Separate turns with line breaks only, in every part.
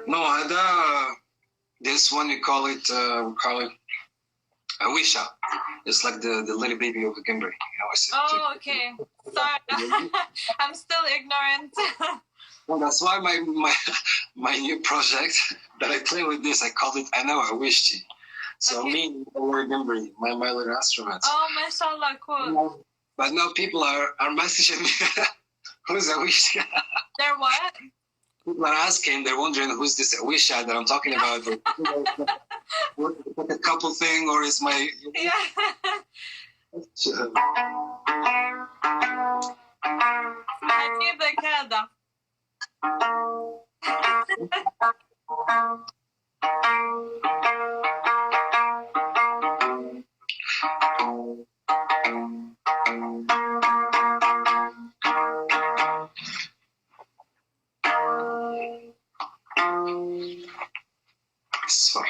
No, this one we call it a wisha. It's like the little baby of the Gimbri.
Oh, okay. Sorry, I'm still ignorant.
Well, that's why my new project that I play with this, I called it Ana Wishti. So
Okay.
me, the word Gimbri, my little instrument.
Oh, mashallah, cool.
But now people are messaging me. Who's a Wishti?
They're what?
People are asking, they're wondering who's this Wisha that I'm talking about. Like a couple thing, or is my...
Yeah. عجيبك هذا.
صح.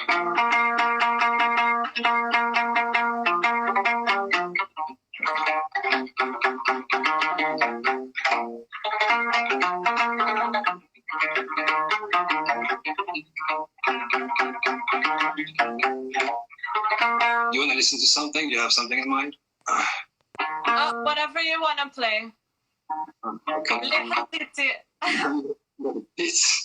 You want to listen to something? Do you have something in mind?
Whatever you want to play.
Okay.
اللي حطيتي.
It's...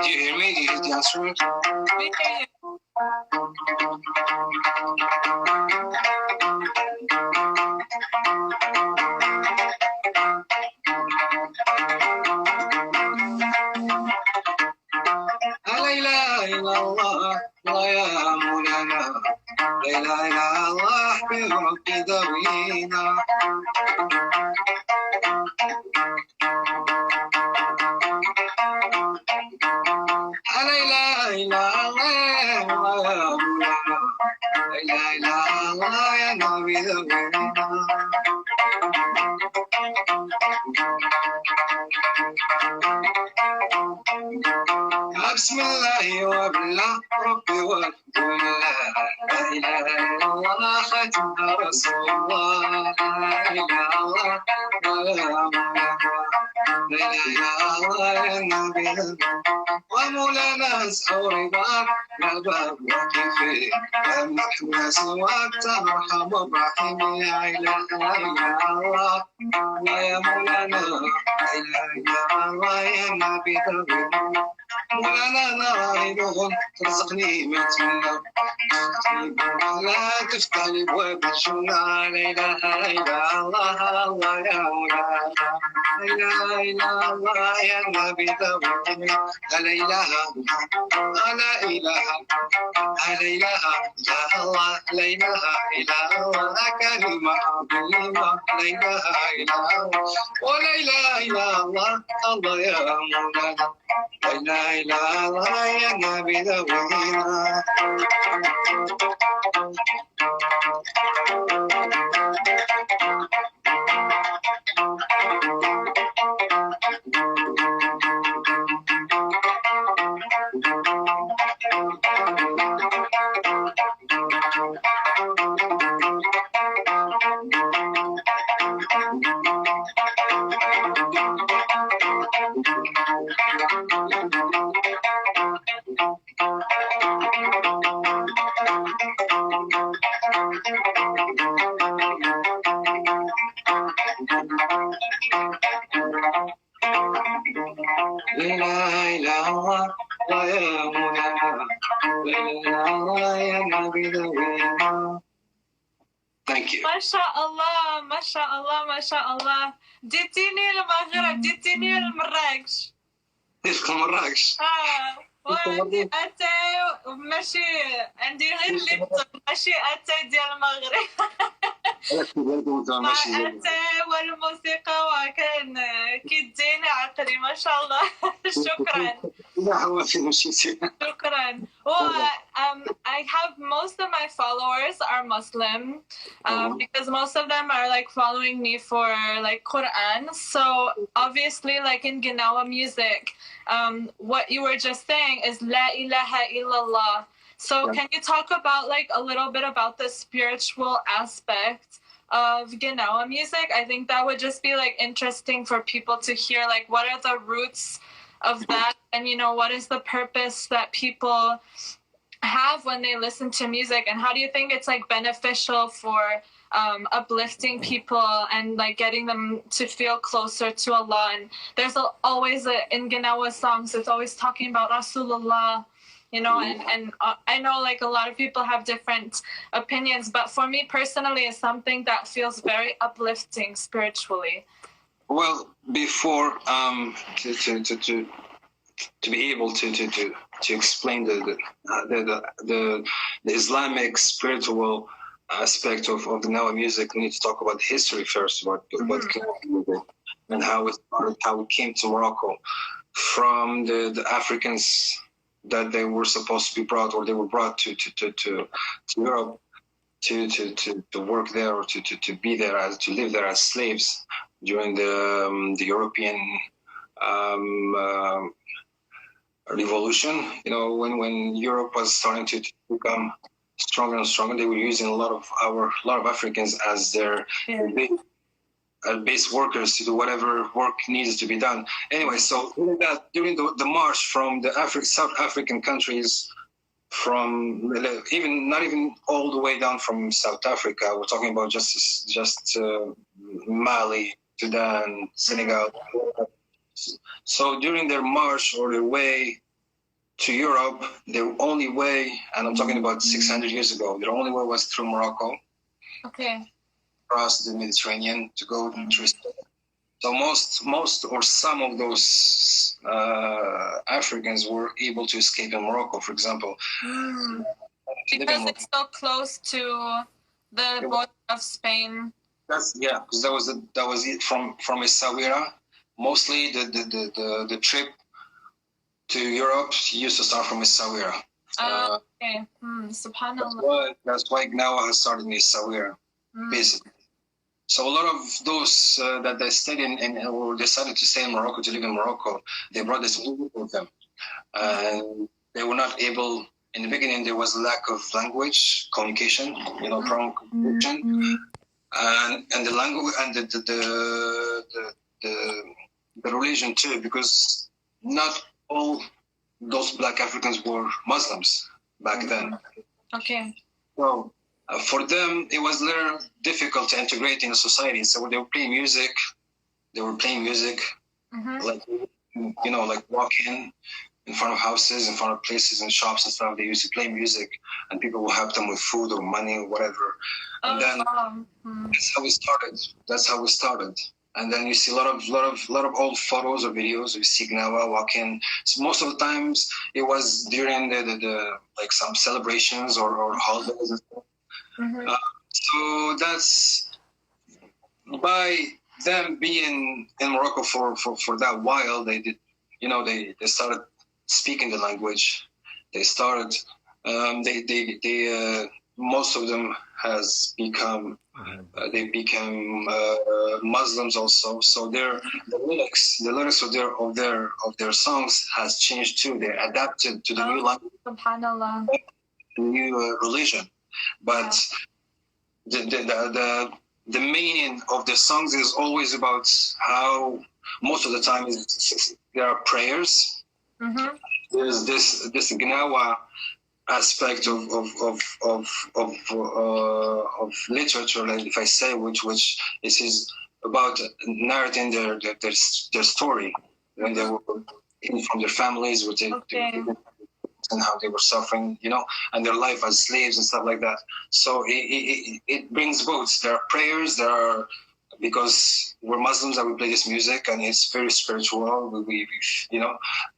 Do you hear me? Do you hear the instrument?
We hear you.
لا إله إلا الله لا يا مولانا لا إله إلا الله برب داوينا لا إله إلا الله لا يا مولانا لا إله إلا الله يا نبي داوينا بسم الله وبالله ربي والحمد لله لا اله الا الله ختم رسول الله لا اله الا الله لا اله الا الله يا نبي ومولانا اسحو رضاك يا باب وكيفي يا محمد سواك ترحم الرحيم يا اله الا الله يا مولانا لا اله الا الله يا نبي مولانا نارينهم ترزقني ما تمنى لا تفتح لي بواب الجنة لا إله إلا الله الله يا مولانا لا إله إلا الله يا نبي داوود لا إله لا إله لا إله إلا الله لا إله إلا الله كلمة عظيمة لا إله إلا الله ولا إله إلا الله الله يا مولانا لا إله إلا الله يا نبي داوود Thank you.
ما شاء الله ما شاء الله ما شاء الله. جيتيني المغرب جيتيني المراكش.
كيف مراكش؟
وعندي اتاي ماشي عندي غير اللبس ماشي اتاي ديال المغرب. مع اتاي والموسيقى وكان كيديني عقلي ما شاء الله. شكرا.
لا هو في مشيتي.
شكرا. و I have most of my followers are Muslim, because most of them are like following me for like Quran. So obviously, like in Gnawa music, what you were just saying is La ilaha illallah. So can you talk about like a little bit about the spiritual aspect of Gnawa music? I think that would just be like interesting for people to hear, like what are the roots of that, and you know, what is the purpose that people have when they listen to music, and how do you think it's like beneficial for uplifting people and like getting them to feel closer to Allah? And there's always in Gnawa songs, it's always talking about Rasulullah, you know, and I know like a lot of people have different opinions, but for me personally, it's something that feels very uplifting spiritually.
Well, before to be able to explain the Islamic spiritual aspect of the Gnawa music, we need to talk about history first, about music and how it started, how it came to Morocco from the Africans that they were supposed to be brought, or they were brought to Europe to work there, or to be there, to live there as slaves during the European revolution. You know, when Europe was starting to become stronger and stronger, they were using a lot of Africans as their base workers to do whatever work needs to be done. Anyway, so during the march from the South African countries, from not even all the way down from South Africa, we're talking about just Mali, Sudan, Senegal. So during their march or their way to Europe, their only way, and I'm talking about 600 years ago, their only way was through Morocco.
Okay.
Across the Mediterranean to go through. So most or some of those Africans were able to escape in Morocco, for example.
Because it's so close to the border of Spain.
Because that was it from Essaouira. Mostly the trip to Europe used to start from Essaouira.
Okay. Subhanallah.
That's why Gnawa has started in Essaouira, basically. So a lot of those that they stayed in or decided to stay in Morocco, to live in Morocco, they brought this music with them. And they were not able, in the beginning, there was a lack of language, communication, strong communication. And the language and the religion too, because not all those Black Africans were Muslims back then.
Okay.
So for them, it was a little difficult to integrate in a society. So they were playing music. Like walking in front of houses, in front of places and shops and stuff. They used to play music, and people would help them with food or money or whatever. And then that's how we started. And then you see a lot of old photos or videos. You see Gnawa walking. So most of the times it was during the like some celebrations or holidays and stuff. So that's by them being in Morocco for that while. They did, they started speaking the language. They started. Most of them has become. They became Muslims also. So the lyrics of their songs has changed too. They adapted to the new language,
Subhanallah,
new religion. But the meaning of the songs is always about how most of the time there are prayers. There's this Gnawa aspect of literature, like if I say, which is about narrating their story when they were from their families, and how they were suffering, and their life as slaves and stuff like that. So it brings both. There are prayers, because we're Muslims and we play this music and it's very spiritual. We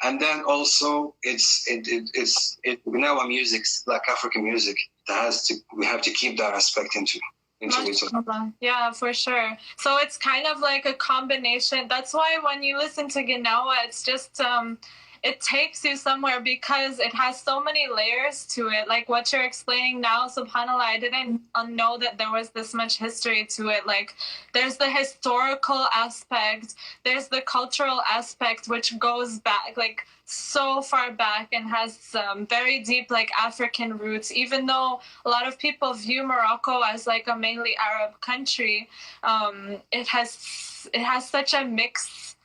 and then also it's Gnawa music, like African music. We have to keep that aspect into it.
Yeah, for sure. So it's kind of like a combination. That's why when you listen to Gnawa, it's just it takes you somewhere because it has so many layers to it. Like what you're explaining now, subhanallah, I didn't know that there was this much history to it. Like there's the historical aspect, there's the cultural aspect, which goes back like so far back and has very deep like African roots. Even though a lot of people view Morocco as like a mainly Arab country, it has such a mixture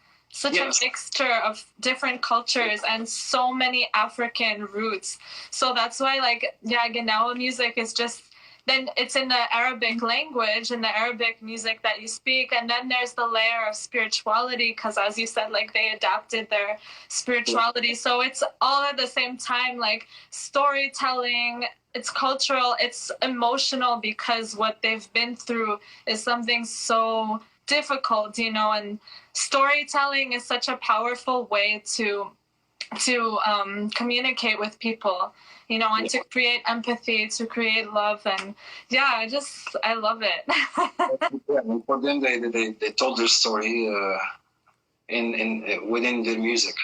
of different cultures and so many African roots. So that's why like Gnawa music is just, then it's in the Arabic language and the Arabic music that you speak, and then there's the layer of spirituality because, as you said, like they adapted their spirituality. So it's all at the same time like storytelling, it's cultural, it's emotional, because what they've been through is something so difficult, you know, and storytelling is such a powerful way to communicate with people, you know, and to create empathy, to create love. And I love it.
For them, they told their story within their music.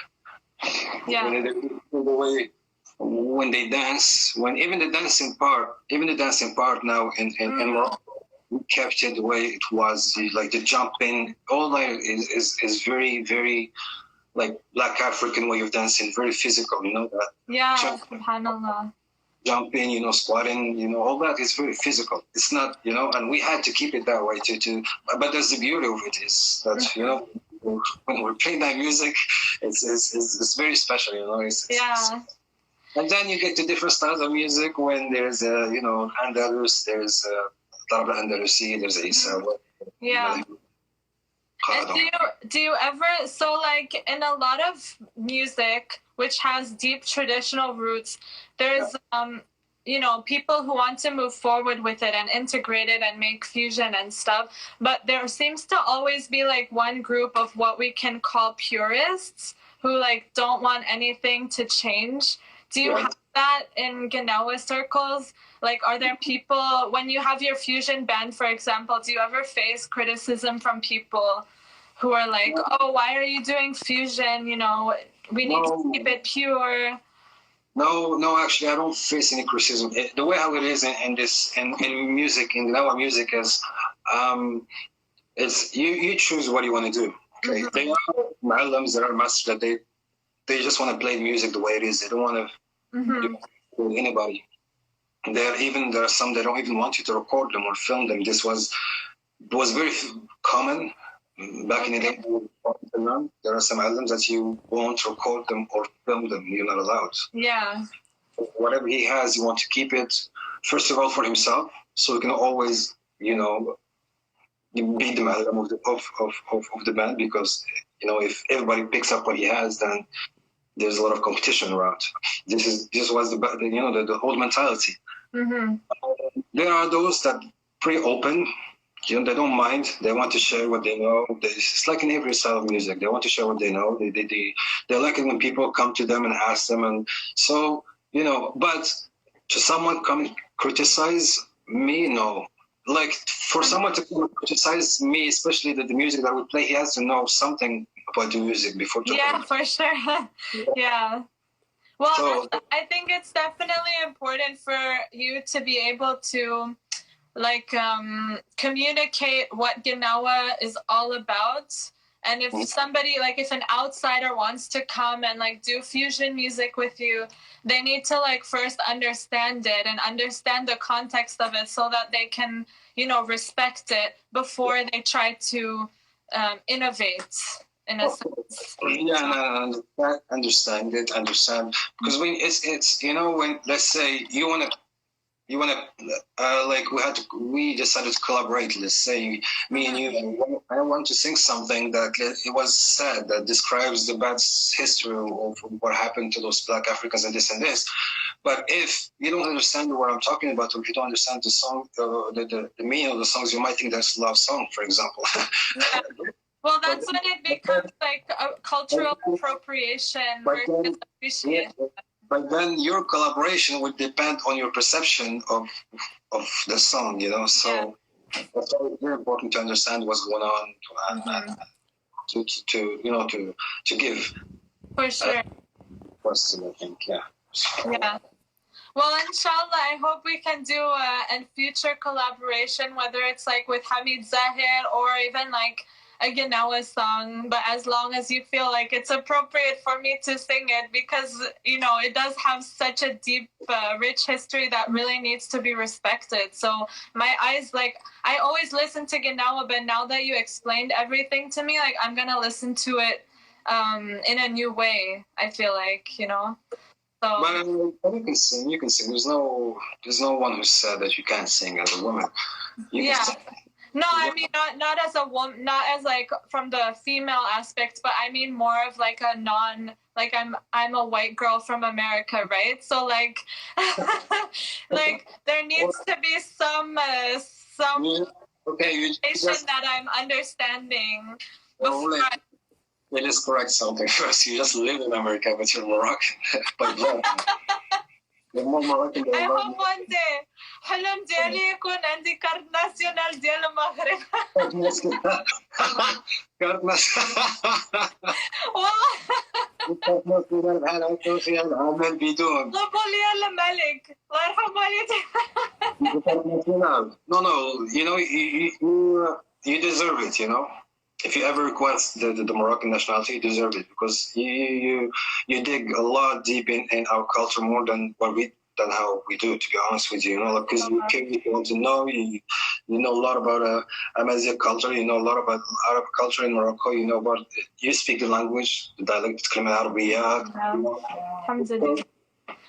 When they dance, even the dancing part now in Morocco, we kept it the way it was, like the jumping, all that is very, very like Black African way of dancing, very physical, you know that.
Yeah, subhanallah.
Jumping, you know, squatting, you know, all that is very physical. It's not, you know, and we had to keep it that way but that's the beauty of it, is that, you know, when we're playing that music, it's very special, you know. And then you get to different styles of music when there's, you know, Andalus, there's Tarab Andalusi, there's Isa.
Yeah. And do you ever, so like in a lot of music which has deep traditional roots, there's you know, people who want to move forward with it and integrate it and make fusion and stuff, but there seems to always be like one group of what we can call purists who like don't want anything to change. Do you have that in Gnawa circles? Like, are there people, when you have your fusion band, for example, do you ever face criticism from people who are like, oh, why are you doing fusion? You know, we need to keep it pure.
No, actually, I don't face any criticism. The way how it is in music, in Gnawa music, is you choose what you want to do. Okay, They are Mu'allams, there are masters that they just want to play music the way it is. They don't want to do anybody. There are some that don't even want you to record them or film them. This was very common back in the day. There are some albums that you won't record them or film them. You're not allowed.
Yeah.
Whatever he has, you want to keep it, first of all, for himself, so he can always, you know, be the Mu'allim of the band, because, you know, if everybody picks up what he has, then there's a lot of competition around. This was the old mentality. There are those that pretty open, you know, they don't mind. They want to share what they know. It's like in every style of music. They want to share what they know. They like it when people come to them and ask them. And so, you know, but to someone come and criticize me, no. Like for someone to come and criticize me, especially the music that we play, he has to know something about the music before.
For sure. Yeah. Well, I think it's definitely important for you to be able to like communicate what Gnawa is all about. And if somebody, like if an outsider wants to come and like do fusion music with you, they need to like first understand it and understand the context of it so that they can, you know, respect it before they try to innovate. In a sense.
Yeah, I understand. Because when it's you know, when let's say you wanna like we decided to collaborate. Let's say me and you. I want to sing something that it was sad, that describes the bad history of what happened to those Black Africans and this. But if you don't understand what I'm talking about, or if you don't understand the song, the meaning of the songs, you might think that's a love song, for example.
Yeah. Well, that's when it becomes like a cultural appropriation versus appreciation.
But then your collaboration would depend on your perception of the song, you know. So that's very important to understand what's going on, to give.
For sure.
question, I think. Yeah.
Yeah. Well, inshallah, I hope we can do a future collaboration, whether it's like with Hamid Zahir or even like a Gnawa song, but as long as you feel like it's appropriate for me to sing it, because, you know, it does have such a deep, rich history that really needs to be respected. So my eyes, like, I always listen to Gnawa, but now that you explained everything to me, like, I'm going to listen to it in a new way, I feel like, you know. So,
But you can sing. You can sing. There's no one who said that you can't sing as a woman. You
yeah.
can sing.
No, I mean not as a woman, not as like from the female aspect, but I mean more of like a like I'm a white girl from America, right? So like like there needs to be some information that I'm understanding before.
Let's correct something first. You just live in America, but you're Moroccan by blood. You're more Moroccan than
I hope one day حلم ديالي يكون عندي كارت ناسيونال ديال المغرب.
كارت
والله
ناسيونال بحال هكا فيها العمل بدون.
طلبوا لي الملك الله يرحم والديك.
No, you know, you deserve it, you know. If you ever request the Moroccan nationality, you deserve it, because you dig a lot deep in our culture more than how we do, to be honest with you. You know, because you want to know, you know a lot about Amazigh culture, you know a lot about Arab culture in Morocco, you know about, you speak the language, the dialect, تتكلم العربية.
Alhamdulillah.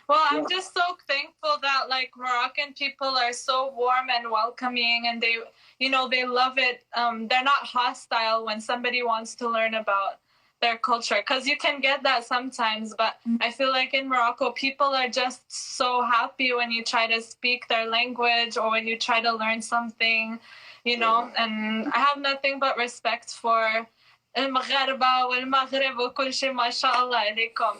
Well, I'm just so thankful that like Moroccan people are so warm and welcoming, and they, you know, they love it. They're not hostile when somebody wants to learn about their culture, because you can get that sometimes, but I feel like in Morocco people are just so happy when you try to speak their language or when you try to learn something, you know. And I have nothing but respect for المغاربة والمغرب وكل شيء ما شاء الله عليكم.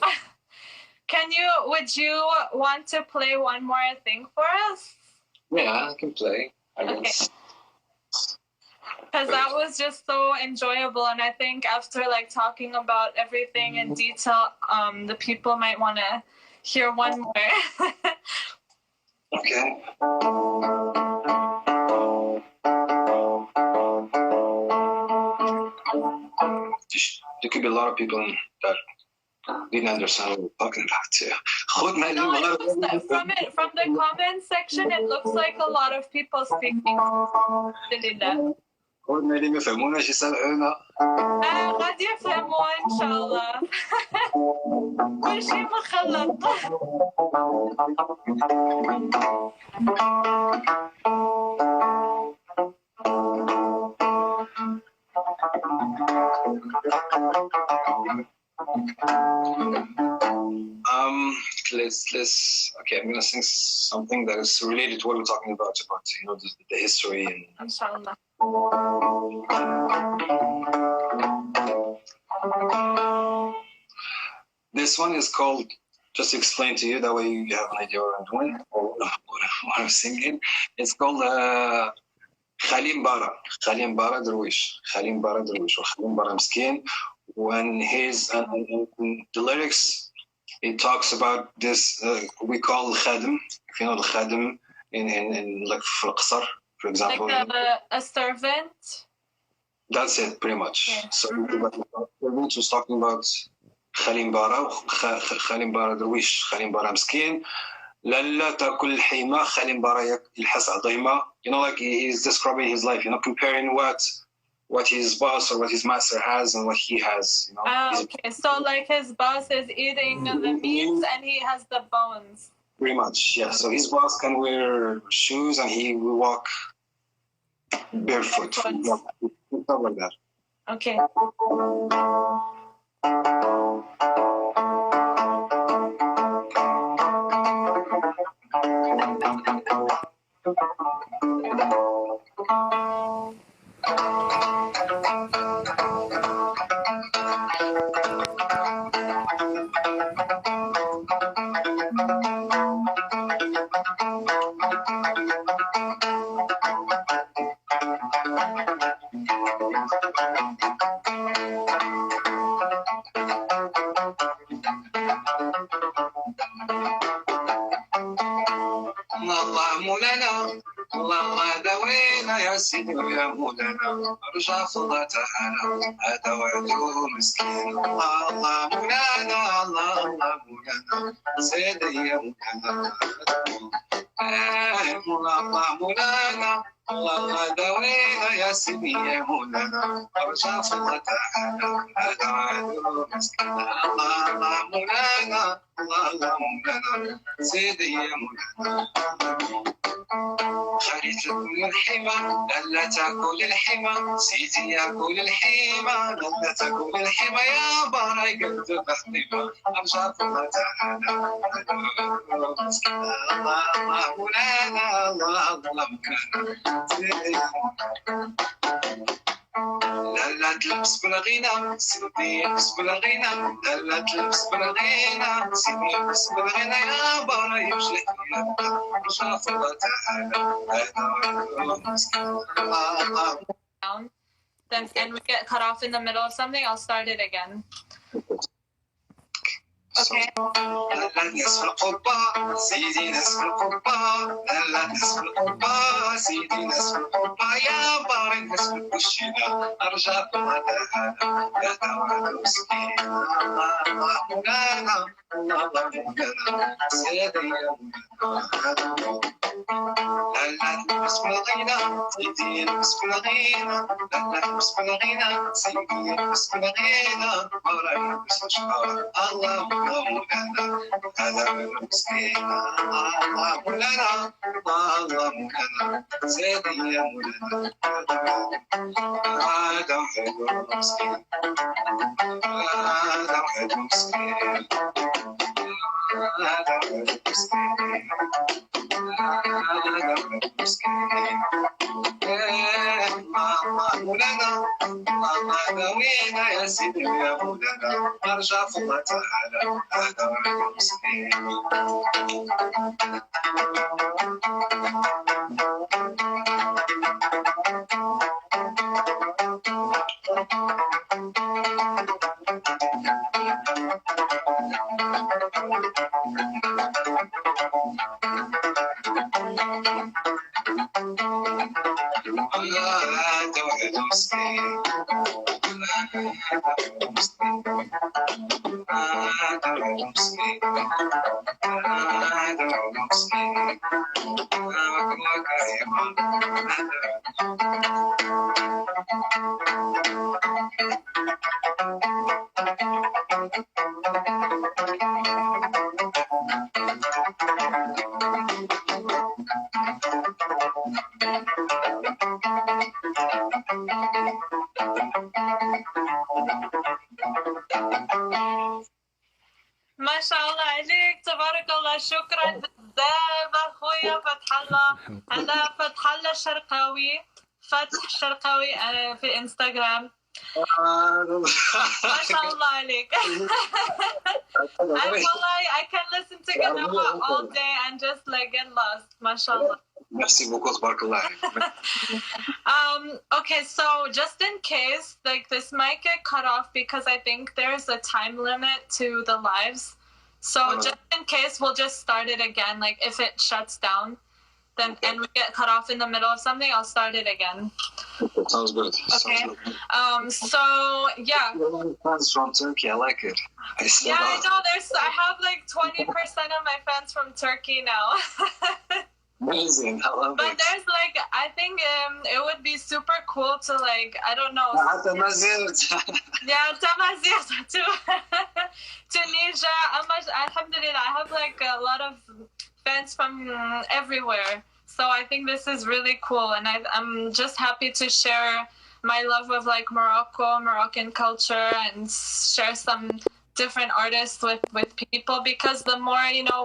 Would you want to play one more thing for us?
Yeah, I can play, I guess.
Because that was just so enjoyable, and I think after like talking about everything in detail, the people might want to hear one more.
Okay. There could be a lot of people that didn't understand what we're talking about too.
No, from the comment section, it looks like a lot of people speaking.
خذنا اللي ما يفهموناش يسمعونا.
غادي يفهموا إن شاء الله. كل شيء مخلط.
Let's okay, I'm gonna sing something that is related to what we're talking about you know, the history and
Inshallah.
This one is called, just to explain to you, that way you have an idea what I'm doing or what I'm singing. It's called Khalim Bara Darwish. Khalim Bara Darwish, or Khalim Bara Miskin. When the lyrics, it talks about this, we call Khadim, if you know the Khadim in like Qasr, for example.
Like a servant?
That's it, pretty much.
Yeah.
So the was talking about Khalim Bara Darwish, Khalim Bara Miskin. لا تاكل الحيمة خالي مبارا يلحس عظيمة. You know, like he's describing his life, you know, comparing what his boss or what his master has and what he has, you know.
Okay, so like his boss is eating the meats and he has the bones.
Pretty much, yeah. So his boss can wear shoes and he will walk barefoot. Stuff like that.
Okay.
مولانا الله داوينا يا سيدي يا مولانا ارجع فضا تعالى هذا وعده مسكين الله مولانا الله مولانا سيدي يا مولانا الله مولانا الله داوينا يا سيدي يا مولانا ارجع فضا تعالى هذا وعده مسكين الله مولانا الله مولانا سيدي يا مولانا خريت كل الحمى لا تاكل الحمى سيدي ياكل الحمى لا تاكل الحمى يا باراي قلت بحمى ارجع فضا تعالى الله مولانا الله مولانا سيدي يا مولانا لا تلبس بالغنى سيدي يلبس بالغنى لا تلبس بالغنى سيدي يلبس بالغنى يا برا يمشي ارجع فضا تعالى
Then and we get cut off in the middle of something, I'll start it again. Okay.
لا نصف القبة سيدي نصف القبة لا نصف القبة سيدي نصف القبة يا باري نصف الكشينة أرجع فضا تعالى يا دار مسكين الله مولانا الله مولانا سيدي يا مولانا لا نلبس بالغنى سيدي يلبس بالغنى لا نلبس بالغنى سيدي يلبس بالغنى باراي يلبس الشعر الله مولانا هذا مسكين الله مولانا الله مولانا سيدي يا مولانا هذا حلو مسكين هذا حلو مسكين هذا حلو مسكين هذا حلو مسكين مولانا الله داوينا يا سيدي يا مولانا ارجع فضا تعالى هذا وعد مسكين
ما شاء الله عليك تبارك الله شكرا بزاف اخويا فتح الله. انا فتح الله الشرقاوي فتح الشرقاوي في الانستغرام. ما شاء الله عليك. I can listen to Gnawa all day and just like get lost. ما شاء الله.
Merci beaucoup, tabarakallah.
Okay, so just in case, like this might get cut off because I think there's a time limit to the lives. So just in case, we'll just start it again. Like if it shuts down, then and we get cut off in the middle of something, I'll start it again.
Sounds good.
Okay. So yeah.
Fans from Turkey, I like it.
Yeah, I know. I have like 20% of my fans from Turkey now.
Amazing, I love
but
it.
There's like, I think it would be super cool to like, I don't know. Yeah, Tamazir too. Tunisia, Alhamdulillah, I have like a lot of fans from everywhere. So I think this is really cool. And I'm just happy to share my love of like Morocco, Moroccan culture, and share some different artists with people, because the more, you know,